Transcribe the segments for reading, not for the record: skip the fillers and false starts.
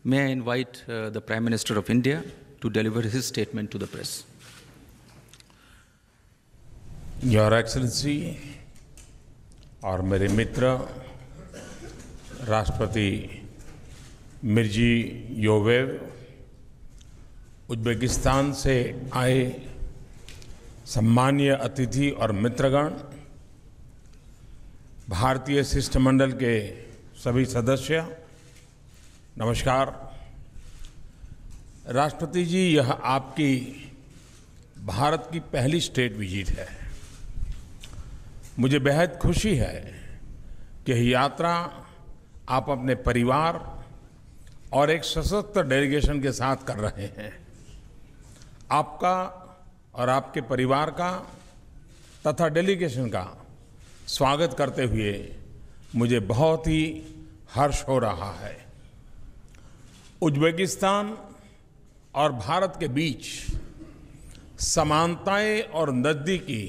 May I invite the Prime Minister of India to deliver his statement to the press. Your Excellency और मेरे मित्र राष्ट्रपति Mirziyoyev, Uzbekistan से आए सम्मानीय अतिथि और मित्रगण, भारतीय शिष्टमंडल के सभी सदस्य, नमस्कार। राष्ट्रपति जी, यह आपकी भारत की पहली स्टेट विजिट है। मुझे बेहद खुशी है कि यह यात्रा आप अपने परिवार और एक सशक्त डेलीगेशन के साथ कर रहे हैं। आपका और आपके परिवार का तथा डेलीगेशन का स्वागत करते हुए मुझे बहुत ही हर्ष हो रहा है। उज्बेकिस्तान और भारत के बीच समानताएं और नज़दीकी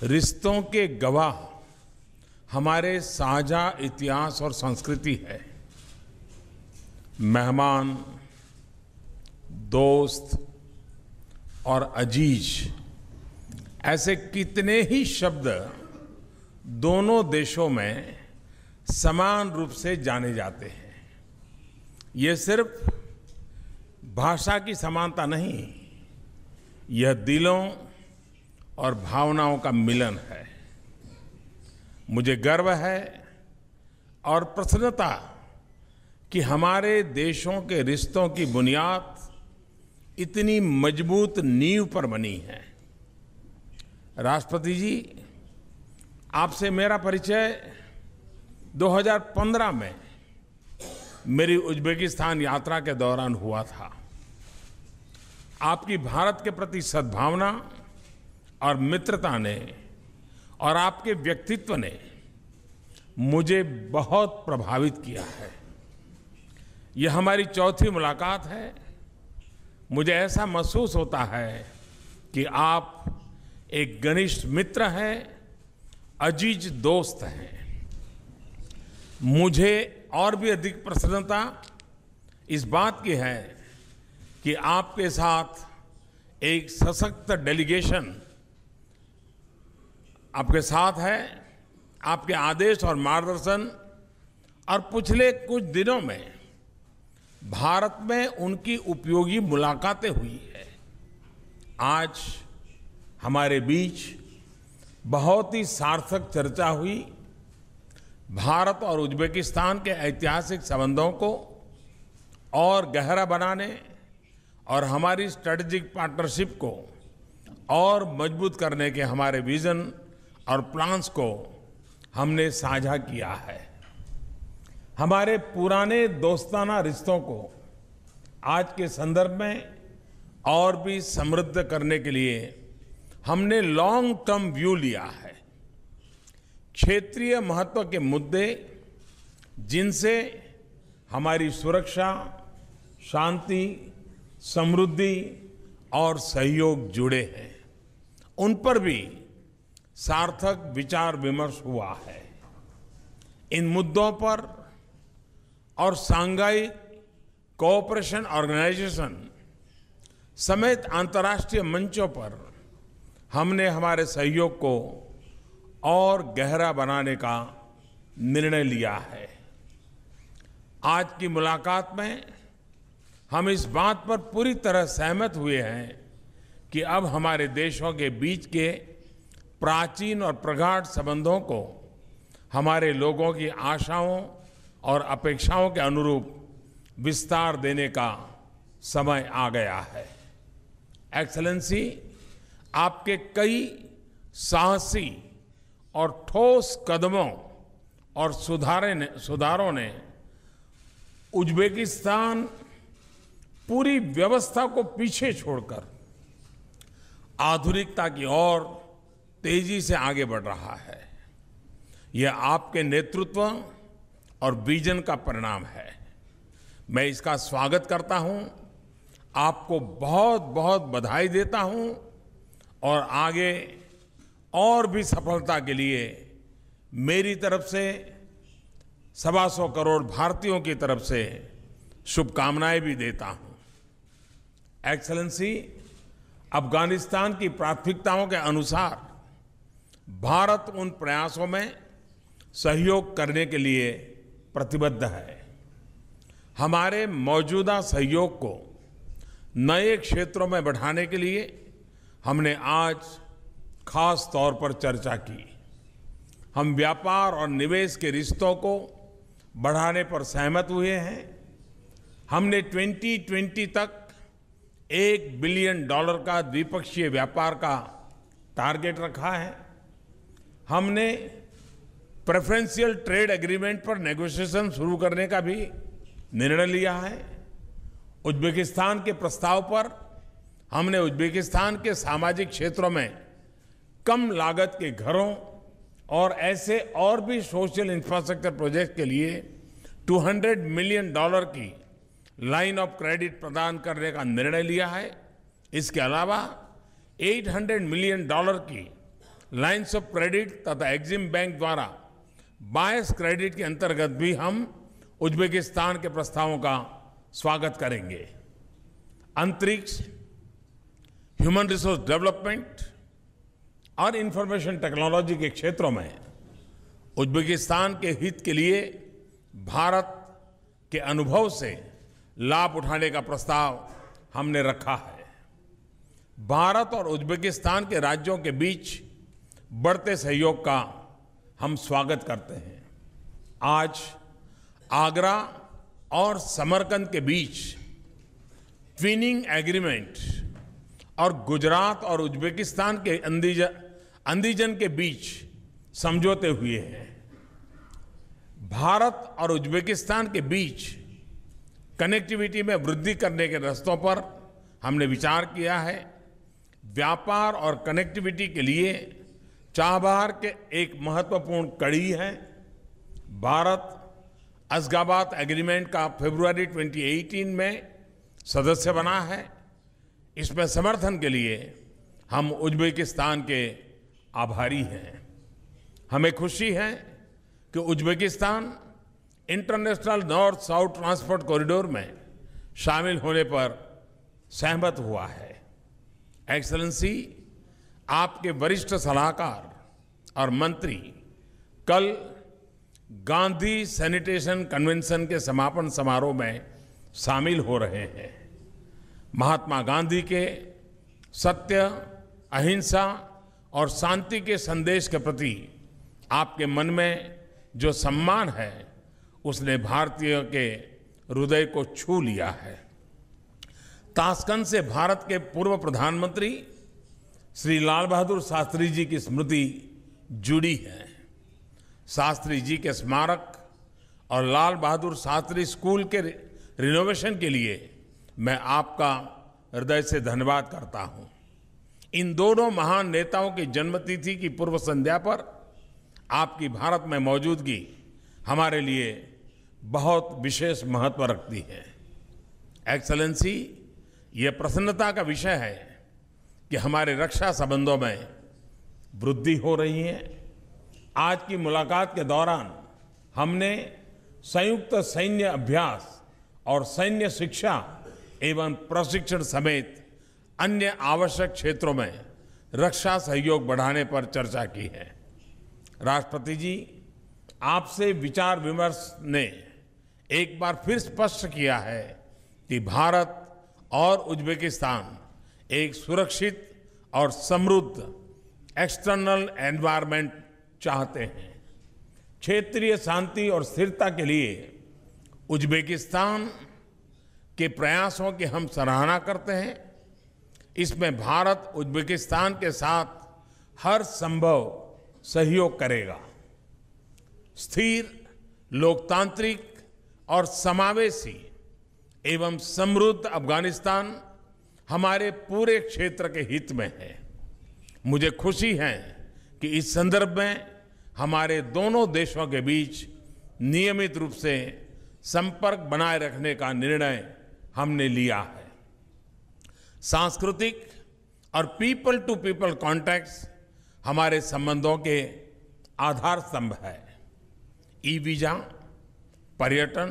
रिश्तों के गवाह हमारे साझा इतिहास और संस्कृति है। मेहमान, दोस्त और अजीज, ऐसे कितने ही शब्द दोनों देशों में समान रूप से जाने जाते हैं। ये सिर्फ भाषा की समानता नहीं, यह दिलों और भावनाओं का मिलन है। मुझे गर्व है और प्रसन्नता कि हमारे देशों के रिश्तों की बुनियाद इतनी मजबूत नींव पर बनी है। राष्ट्रपति जी, आपसे मेरा परिचय 2015 में मेरी उज्बेकिस्तान यात्रा के दौरान हुआ था। आपकी भारत के प्रति सद्भावना और मित्रता ने और आपके व्यक्तित्व ने मुझे बहुत प्रभावित किया है। यह हमारी चौथी मुलाकात है। मुझे ऐसा महसूस होता है कि आप एक घनिष्ठ मित्र हैं, अजीज दोस्त हैं। मुझे और भी अधिक प्रसन्नता इस बात की है कि आपके साथ एक सशक्त डेलीगेशन आपके साथ है। आपके आदेश और मार्गदर्शन और पिछले कुछ दिनों में भारत में उनकी उपयोगी मुलाकातें हुई है। आज हमारे बीच बहुत ही सार्थक चर्चा हुई। भारत और उज्बेकिस्तान के ऐतिहासिक संबंधों को और गहरा बनाने और हमारी स्ट्रेटेजिक पार्टनरशिप को और मजबूत करने के हमारे विजन और प्लान्स को हमने साझा किया है। हमारे पुराने दोस्ताना रिश्तों को आज के संदर्भ में और भी समृद्ध करने के लिए हमने लॉन्ग टर्म व्यू लिया है। क्षेत्रीय महत्व के मुद्दे जिनसे हमारी सुरक्षा, शांति, समृद्धि और सहयोग जुड़े हैं, उन पर भी सार्थक विचार विमर्श हुआ है। इन मुद्दों पर और शंघाई कोऑपरेशन ऑर्गेनाइजेशन समेत अंतर्राष्ट्रीय मंचों पर हमने हमारे सहयोग को और गहरा बनाने का निर्णय लिया है। आज की मुलाकात में हम इस बात पर पूरी तरह सहमत हुए हैं कि अब हमारे देशों के बीच के प्राचीन और प्रगाढ़ संबंधों को हमारे लोगों की आशाओं और अपेक्षाओं के अनुरूप विस्तार देने का समय आ गया है। एक्सेलेंसी, आपके कई साहसी और ठोस कदमों और सुधारों ने उज्बेकिस्तान पूरी व्यवस्था को पीछे छोड़कर आधुनिकता की ओर तेजी से आगे बढ़ रहा है। यह आपके नेतृत्व और विजन का परिणाम है। मैं इसका स्वागत करता हूं, आपको बहुत बहुत बधाई देता हूं और आगे और भी सफलता के लिए मेरी तरफ से 125 करोड़ भारतीयों की तरफ से शुभकामनाएं भी देता हूं। एक्सेलेंसी, अफगानिस्तान की प्राथमिकताओं के अनुसार भारत उन प्रयासों में सहयोग करने के लिए प्रतिबद्ध है। हमारे मौजूदा सहयोग को नए क्षेत्रों में बढ़ाने के लिए हमने आज खास तौर पर चर्चा की। हम व्यापार और निवेश के रिश्तों को बढ़ाने पर सहमत हुए हैं। हमने 2020 तक $1 बिलियन का द्विपक्षीय व्यापार का टारगेट रखा है। हमने प्रेफरेंशियल ट्रेड एग्रीमेंट पर नेगोशिएशन शुरू करने का भी निर्णय लिया है। उज्बेकिस्तान के प्रस्ताव पर हमने उज्बेकिस्तान के सामाजिक क्षेत्रों में कम लागत के घरों और ऐसे और भी सोशल इंफ्रास्ट्रक्चर प्रोजेक्ट के लिए $200 मिलियन की लाइन ऑफ क्रेडिट प्रदान करने का निर्णय लिया है। इसके अलावा $800 मिलियन की लाइन्स ऑफ क्रेडिट तथा एग्जिम बैंक द्वारा बायस क्रेडिट के अंतर्गत भी हम उज्बेकिस्तान के प्रस्तावों का स्वागत करेंगे। अंतरिक्ष, ह्यूमन रिसोर्स डेवलपमेंट और इंफॉर्मेशन टेक्नोलॉजी के क्षेत्रों में उज्बेकिस्तान के हित के लिए भारत के अनुभव से लाभ उठाने का प्रस्ताव हमने रखा है। भारत और उज्बेकिस्तान के राज्यों के बीच बढ़ते सहयोग का हम स्वागत करते हैं। आज आगरा और समरकंद के बीच ट्विनिंग एग्रीमेंट और गुजरात और उज्बेकिस्तान के अंदीजन के बीच समझौते हुए हैं। भारत और उज्बेकिस्तान के बीच कनेक्टिविटी में वृद्धि करने के रास्तों पर हमने विचार किया है। व्यापार और कनेक्टिविटी के लिए चाबहार के एक महत्वपूर्ण कड़ी है। भारत अशगाबाद एग्रीमेंट का फरवरी 2018 में सदस्य बना है। इसमें समर्थन के लिए हम उज्बेकिस्तान के आभारी हैं। हमें खुशी है कि Uzbekistan international north south transport corridor में शामिल होने पर सहमत हुआ है। एक्सेलेंसी, आपके वरिष्ठ सलाहकार और मंत्री कल गांधी सैनिटेशन कन्वेंशन के समापन समारोह में शामिल हो रहे हैं। महात्मा गांधी के सत्य, अहिंसा और शांति के संदेश के प्रति आपके मन में जो सम्मान है उसने भारतीयों के हृदय को छू लिया है। ताशकंद से भारत के पूर्व प्रधानमंत्री श्री लाल बहादुर शास्त्री जी की स्मृति जुड़ी है। शास्त्री जी के स्मारक और लाल बहादुर शास्त्री स्कूल के रिनोवेशन के लिए मैं आपका हृदय से धन्यवाद करता हूं। इन दोनों महान नेताओं की जन्मतिथि की पूर्व संध्या पर आपकी भारत में मौजूदगी हमारे लिए बहुत विशेष महत्व रखती है। एक्सेलेंसी, ये प्रसन्नता का विषय है कि हमारे रक्षा संबंधों में वृद्धि हो रही है। आज की मुलाकात के दौरान हमने संयुक्त सैन्य अभ्यास और सैन्य शिक्षा एवं प्रशिक्षण समेत अन्य आवश्यक क्षेत्रों में रक्षा सहयोग बढ़ाने पर चर्चा की है। राष्ट्रपति जी, आपसे विचार विमर्श ने एक बार फिर स्पष्ट किया है कि भारत और उज्बेकिस्तान एक सुरक्षित और समृद्ध एक्सटर्नल एनवायरनमेंट चाहते हैं। क्षेत्रीय शांति और स्थिरता के लिए उज्बेकिस्तान के प्रयासों की हम सराहना करते हैं। इसमें भारत उज्बेकिस्तान के साथ हर संभव सहयोग करेगा। स्थिर, लोकतांत्रिक और समावेशी एवं समृद्ध अफगानिस्तान हमारे पूरे क्षेत्र के हित में है। मुझे खुशी है कि इस संदर्भ में हमारे दोनों देशों के बीच नियमित रूप से संपर्क बनाए रखने का निर्णय हमने लिया है। सांस्कृतिक और पीपल टू पीपल कॉन्टैक्ट्स हमारे संबंधों के आधार स्तंभ है। ई वीजा, पर्यटन,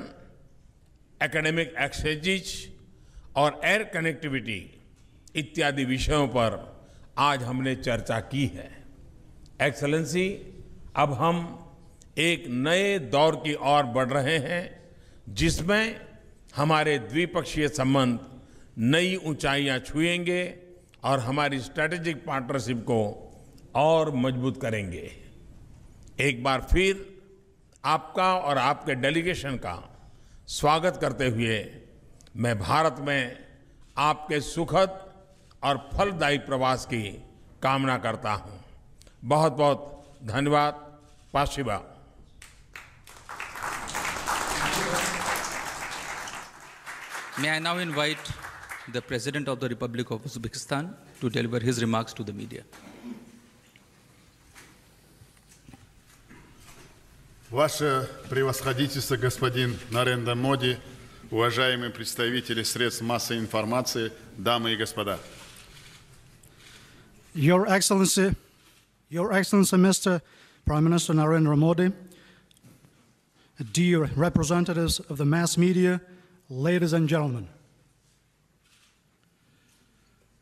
एकेडमिक एक्सचेंज और एयर कनेक्टिविटी इत्यादि विषयों पर आज हमने चर्चा की है। एक्सेलेंसी, अब हम एक नए दौर की ओर बढ़ रहे हैं जिसमें हमारे द्विपक्षीय संबंध नई ऊंचाइयां छुएंगे और हमारी स्ट्रैटेजिक पार्टनरशिप को और मजबूत करेंगे। एक बार फिर आपका और आपके डेलीगेशन का स्वागत करते हुए मैं भारत में आपके सुखद और फलदायी प्रवास की कामना करता हूं। बहुत बहुत धन्यवाद। पाशिबा। May I now invite the President of the Republic of Uzbekistan to deliver his remarks to the media. Ваше превосходительство, господин Нарендра Моди, уважаемые представители средств массовой информации, дамы и господа. Your Excellency, Mr. Prime Minister Narendra Modi, dear representatives of the mass media, ladies and gentlemen.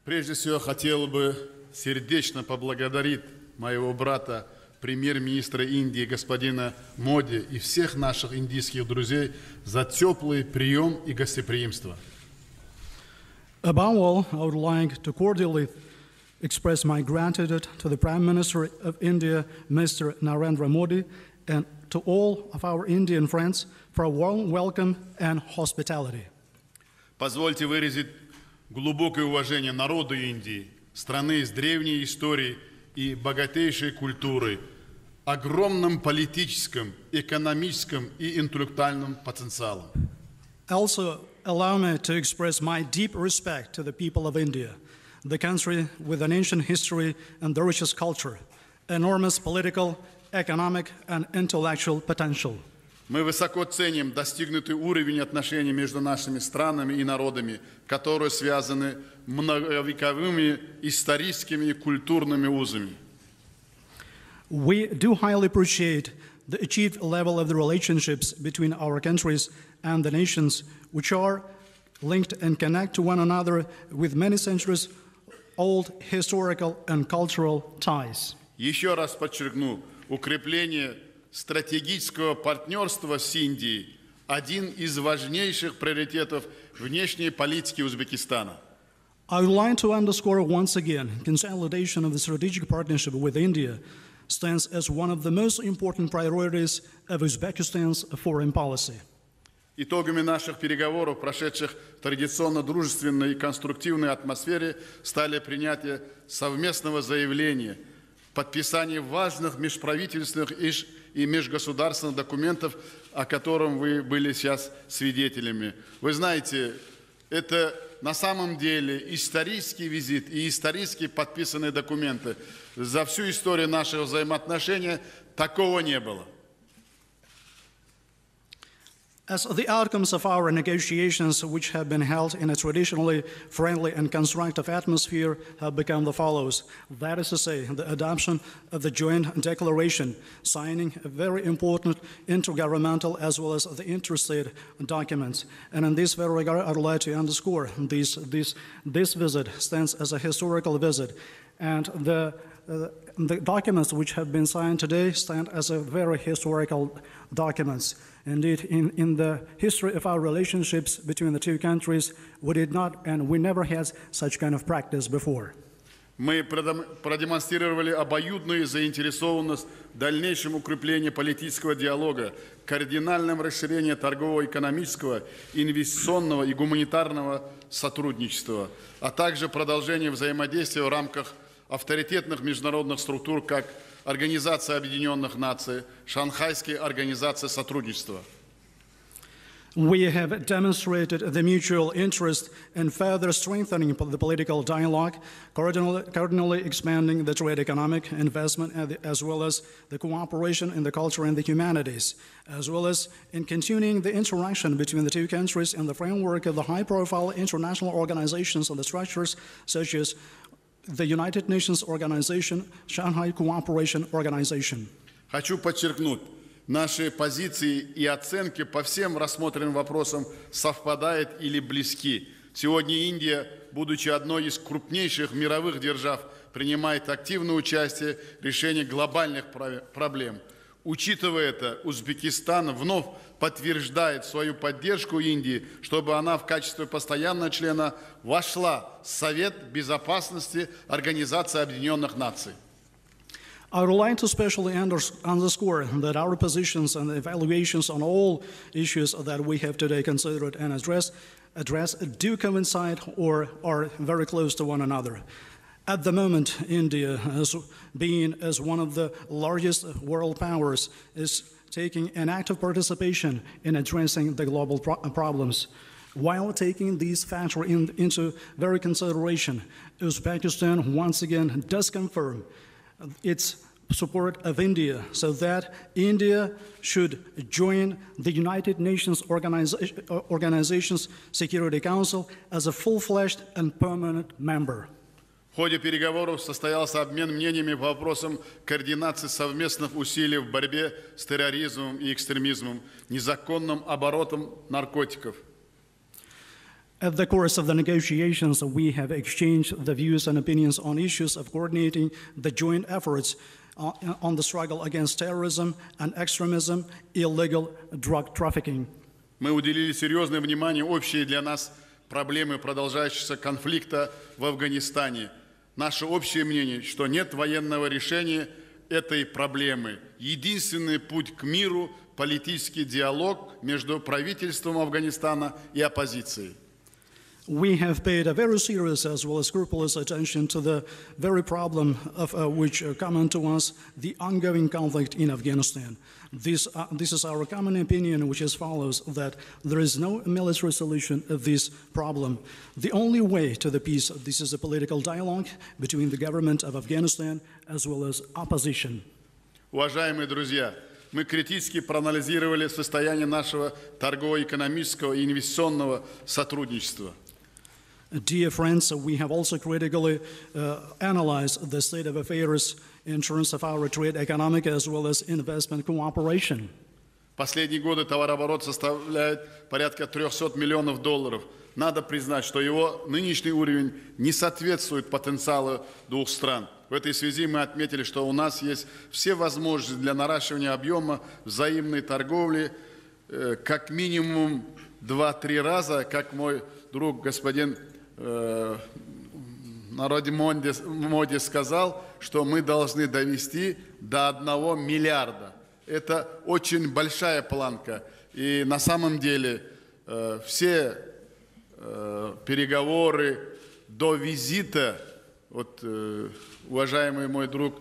Прежде всего, хотел бы сердечно поблагодарить моего брата, премьер-министра Индии, господина Моди, и всех наших индийских друзей за теплый прием и гостеприимство. Above all, I would like to cordially express my gratitude to the Prime Minister of India, Mr. Narendra Modi, and to all of our Indian friends for a warm welcome and hospitality. Позвольте выразить глубокое уважение народу Индии, страны с древней историей и богатейшей культурой, огромным политическим, экономическим и интеллектуальным потенциалом. Also, allow me to express my deep respect to the people of India, the country with an ancient history and the richest culture, enormous political, economic, and intellectual potential. Мы высоко ценим достигнутый уровень отношений между нашими странами и народами, которые связаны многовековыми историческими и культурными узами. We do highly appreciate the achieved level of the relationships between our countries and the nations, which are linked and connect to one another with many centuries old historical and cultural ties. Еще раз подчеркну, укрепление стратегического партнерства с Индией – один из важнейших приоритетов внешней политики Узбекистана. I would like to underscore once again, consolidation of the strategic partnership with India stands as one of the most important priorities of Uzbekistan's foreign policy. Итогами наших переговоров, прошедших в традиционно дружественной и конструктивной атмосфере, стали принятие совместного заявления, подписание важных межправительственных и межгосударственных документов, о котором вы были сейчас свидетелями. Вы знаете, это на самом деле исторический визит и исторически подписанные документы. За всю историю наших взаимоотношений такого не было. As the outcomes of our negotiations, which have been held in a traditionally friendly and constructive atmosphere, have become the follows. That is to say, the adoption of the joint declaration, signing a very important intergovernmental as well as the interstate documents. And in this very regard, I'd like to underscore this visit stands as a historical visit. And the documents which have been signed today stand as a very historical documents. Indeed, in the history of our relationships between the two countries, we did not and we never had such kind of practice before. Мы продемонстрировали обоюдную заинтересованность в дальнейшем укреплении политического диалога, кардинальном расширении торгово-экономического, инвестиционного и гуманитарного сотрудничества, а также продолжение взаимодействия в рамках авторитетных международных структур, как Организация Объединенных Наций, Шанхайская организация сотрудничества. We have demonstrated the mutual interest in further strengthening the political dialogue, cardinally expanding the trade economic investment, as well as the cooperation in the culture and the humanities, as well as in continuing the interaction between the two countries in the framework of the high-profile international organizations and the structures such as the United Nations Organization, Shanghai Cooperation Organization. Хочу подчеркнуть, Наши позиции и оценки по всем рассмотренным вопросам совпадают или близки. Сегодня Индия, будучи одной из крупнейших мировых держав, принимает активное участие в решении глобальных проблем. Учитывая это, Узбекистан вновь подтверждает свою поддержку Индии, чтобы она в качестве постоянного члена вошла в Совет Безопасности Организации Объединенных Наций. I would like to especially underscore that our positions and evaluations on all issues that we have today considered and addressed do coincide or are very close to one another. At the moment, India, as one of the largest world powers, is taking an active participation in addressing the global problems. While taking these factors into very consideration, Uzbekistan once again does confirm its support of India, so that India should join the United Nations Organization's Security Council as a full-fledged and permanent member. В ходе переговоров состоялся обмен мнениями по вопросам координации совместных усилий в борьбе с терроризмом и экстремизмом, незаконным оборотом наркотиков. At the course of the negotiations, we have exchanged the views and opinions on issues of coordinating the joint efforts on the struggle against terrorism and extremism, illegal drug trafficking. Мы уделили серьезное внимание общей для нас проблемы продолжающегося конфликта в Афганистане. Наше общее мнение, что нет военного решения этой проблемы. Единственный путь к миру – политический диалог между правительством Афганистана и оппозицией. We have paid a very serious as well as scrupulous attention to the very problem of which common to us, the ongoing conflict in Afghanistan. This is our common opinion, which is follows, that there is no military solution of this problem. The only way to the peace, this is a political dialogue between the government of Afghanistan as well as opposition. Уважаемые друзья, мы критически проанализировали состояние нашего торгово-экономического и инвестиционного сотрудничества. Dear friends, we have also critically analyzed the state of affairs in terms of our trade, economic, as well as investment cooperation. Последние годы товарооборот составляет порядка $300 миллионов. Надо признать, что его нынешний уровень не соответствует потенциалу двух стран. В этой связи мы отметили, что у нас есть все возможности для наращивания объема взаимной торговли как минимум 2-3 раза, как мой друг господин Нарендра Моди сказал, что мы должны довести до 1 миллиарда. Это очень большая планка. И на самом деле все переговоры до визита, вот уважаемый мой друг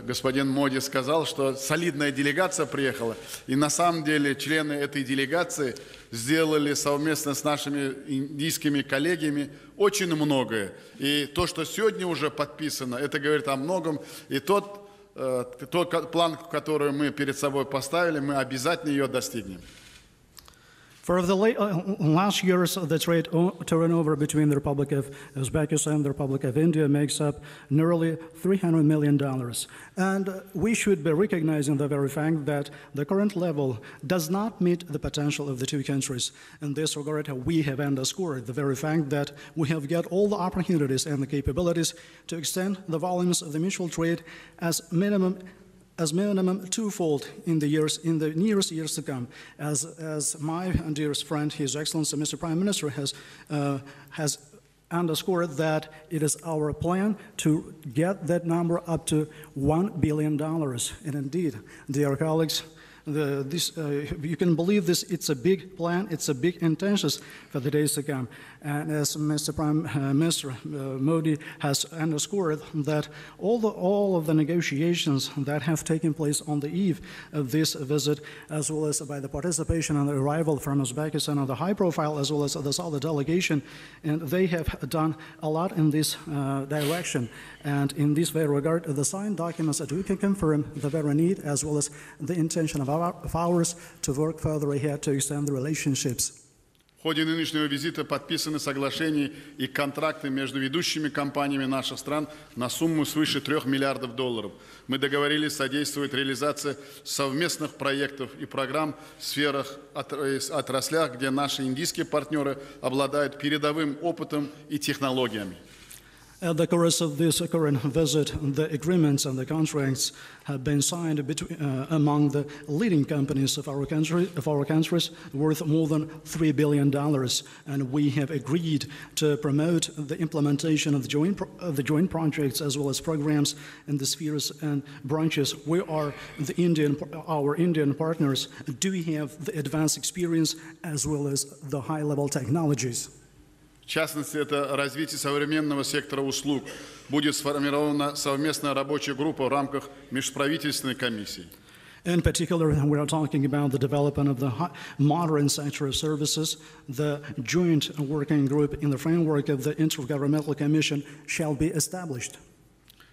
господин Моди сказал, что солидная делегация приехала, и на самом деле члены этой делегации сделали совместно с нашими индийскими коллегами очень многое. И то, что сегодня уже подписано, это говорит о многом. И тот план, который мы перед собой поставили, мы обязательно ее достигнем. For the last years, the trade turnover between the Republic of Uzbekistan and the Republic of India makes up nearly $300 million. And we should be recognizing the very fact that the current level does not meet the potential of the two countries. In this regard, we have underscored the very fact that we have got all the opportunities and the capabilities to extend the volumes of the mutual trade as minimum twofold in the nearest years to come, as my dearest friend, His Excellency Mr. Prime Minister, has underscored that it is our plan to get that number up to $1 billion. And indeed, dear colleagues, you can believe this, it's a big plan, it's a big intention for the days to come. And as Mr. Prime Minister Modi has underscored, that all of the negotiations that have taken place on the eve of this visit, as well as by the participation and the arrival from Uzbekistan of the high profile, as well as the solid delegation, and they have done a lot in this direction. And in this very regard, the signed documents that we can confirm the very need, as well as the intention of ours to work further ahead to extend the relationships. В В ходе нынешнего визита подписаны соглашения и контракты между ведущими компаниями наших стран на сумму свыше $3 миллиардов. Мы договорились содействовать реализации совместных проектов и программ в сферах, отраслях, где наши индийские партнеры обладают передовым опытом и технологиями. At the course of this current visit, the agreements and the contracts have been signed among the leading companies of our countries worth more than $3 billion, and we have agreed to promote the implementation of the joint projects as well as programs in the spheres and branches where our Indian partners do have the advanced experience as well as the high-level technologies. В частности, это развитие современного сектора услуг. Будет сформирована совместная рабочая группа в рамках межправительственной комиссии. In particular, we are talking about the development of the modern sector of services. The joint working group in the framework of the Intergovernmental Commission shall be established.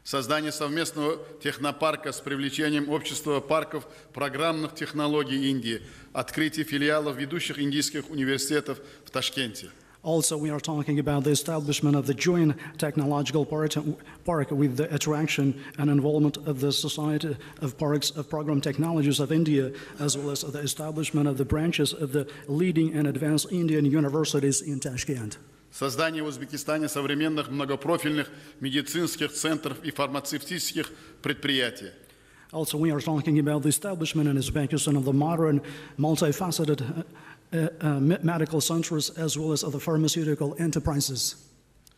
Создание совместного технопарка с привлечением общества парков программных технологий Индии. Открытие филиалов ведущих индийских университетов в Ташкенте. Also, we are talking about the establishment of the joint technological park with the attraction and involvement of the Society of Parks of Program Technologies of India, as well as the establishment of the branches of the leading and advanced Indian universities in Tashkent. Создание в Узбекистане современных многопрофильных медицинских центров и фармацевтических предприятий. Also, we are talking about the establishment in Uzbekistan of the modern, multifaceted medical centers as well as other pharmaceutical enterprises.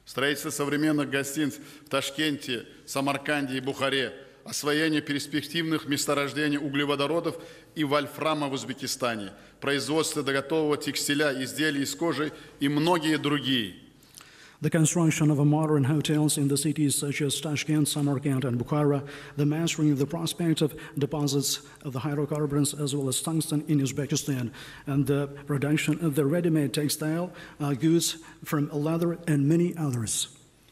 Строительство современных гостиниц в Ташкенте, Самарканде и Бухаре, освоение перспективных месторождений углеводородов и вольфрама в Узбекистане, производство готового текстиля, изделий из кожи и многие другие. The construction of modern hotels in the cities such as Tashkent, Samarkand, and Bukhara, the mastering of the prospective deposits of the hydrocarbons as well as tungsten in Uzbekistan, and the production of the ready-made textile goods from leather and many others.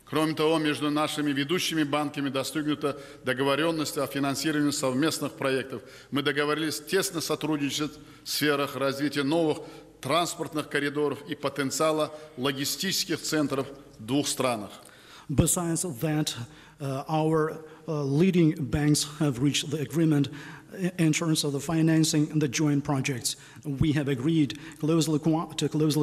Кроме того, между нашими ведущими банками достигнута договоренность о финансировании совместных проектов. Мы договорились тесно сотрудничать в сферах развития новых транспортных коридоров и потенциала логистических центров в двух странах. Besides that, our leading banks have reached the agreement in terms of the financing and the joint projects. We have agreed to closely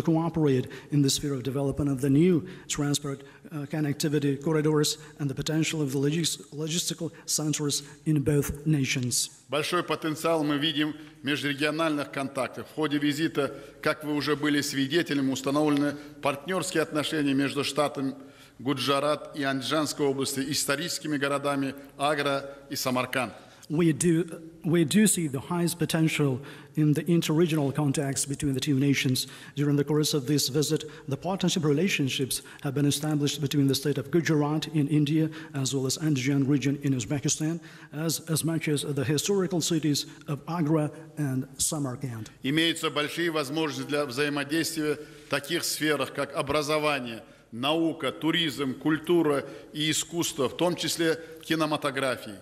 cooperate in the sphere of development of the new transport connectivity corridors and the potential of the logistical centers in both nations. Большой потенциал мы видим в межрегиональных контактах. В ходе визита, как вы уже были свидетелями, установлены партнерские отношения между штатами Гуджарат и Анджанской области, историческими городами Агра и Самарканд. We do see the highest potential in the interregional contacts between the two nations. During the course of this visit, the partnership relationships have been established between the state of Gujarat in India as well as Andijan region in Uzbekistan, as much as the historical cities of Agra and Samarkand. Имеются большие возможности для взаимодействия в таких сферах, как образование, наука, туризм, культура и искусство, в том числе кинематографии.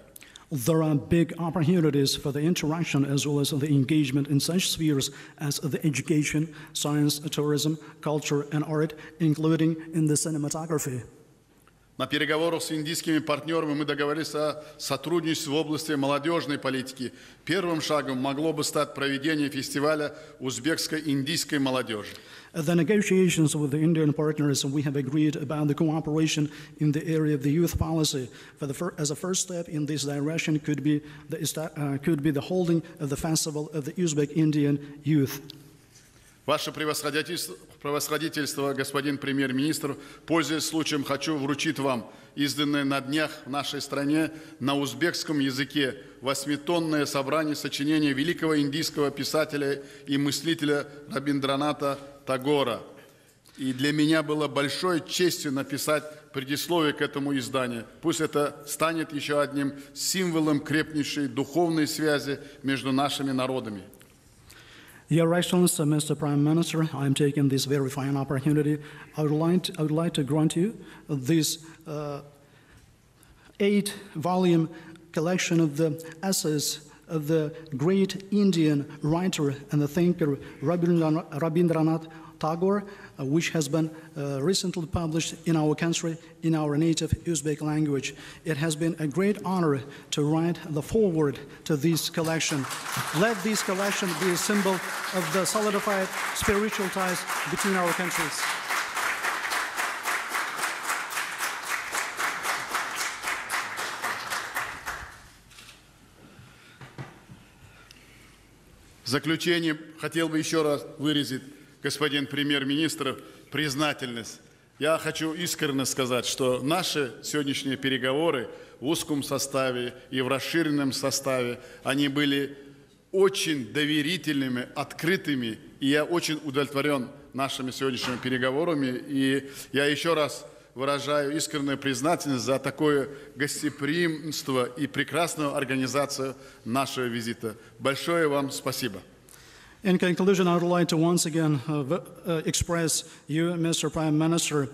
There are big opportunities for the interaction as well as the engagement in such spheres as the education, science, tourism, culture, and art, including in the cinematography. На переговорах с индийскими партнерами мы договорились о сотрудничестве в области молодежной политики. Первым шагом могло бы стать проведение фестиваля узбекско-индийской молодежи. At the negotiations with the Indian partners, we have agreed about the cooperation in the area of the youth policy. As a first step in this direction could be the holding of the Festival of the Uzbek Indian Youth. Ваше превосходительство, господин премьер-министр, пользуясь случаем, хочу вручить вам изданное на днях в нашей стране на узбекском языке 8-томное собрание сочинений великого индийского писателя и мыслителя Рабиндраната Тагора. И для меня было большой честью написать предисловие к этому изданию. Пусть это станет еще одним символом крепнейшей духовной связи между нашими народами. Your Excellency, Mr. Prime Minister, I am taking this very fine opportunity. I would like to grant you this 8-volume collection of the essays of the great Indian writer and the thinker Rabindranath Tagore, which has been recently published in our country in our native Uzbek language. It has been a great honor to write the foreword to this collection. Let this collection be a symbol of the solidified spiritual ties between our countries. В заключение хотел бы еще раз выразить, господин премьер-министр, признательность. Я хочу искренне сказать, что наши сегодняшние переговоры в узком составе и в расширенном составе, они были очень доверительными, открытыми, и я очень удовлетворен нашими сегодняшними переговорами. И я еще раз выражаю искреннюю признательность за такое гостеприимство и прекрасную организацию нашего визита. Большое вам спасибо. In conclusion, I would like to once again express you, Mr. Prime Minister,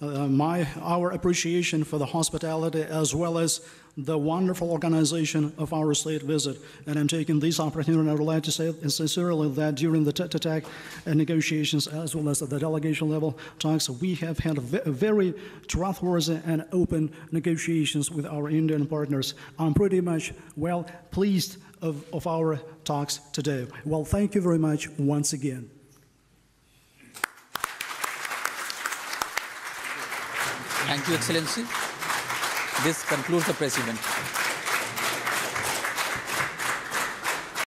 our appreciation for the hospitality as well as the wonderful organization of our state visit. And I'm taking this opportunity, I would like to say sincerely that during the tete-a-tete negotiations as well as the delegation level talks, we have had very trustworthy and open negotiations with our Indian partners. I'm pretty much well pleased of our talks today. Well, thank you very much once again. Thank you, Excellency. This concludes the press event.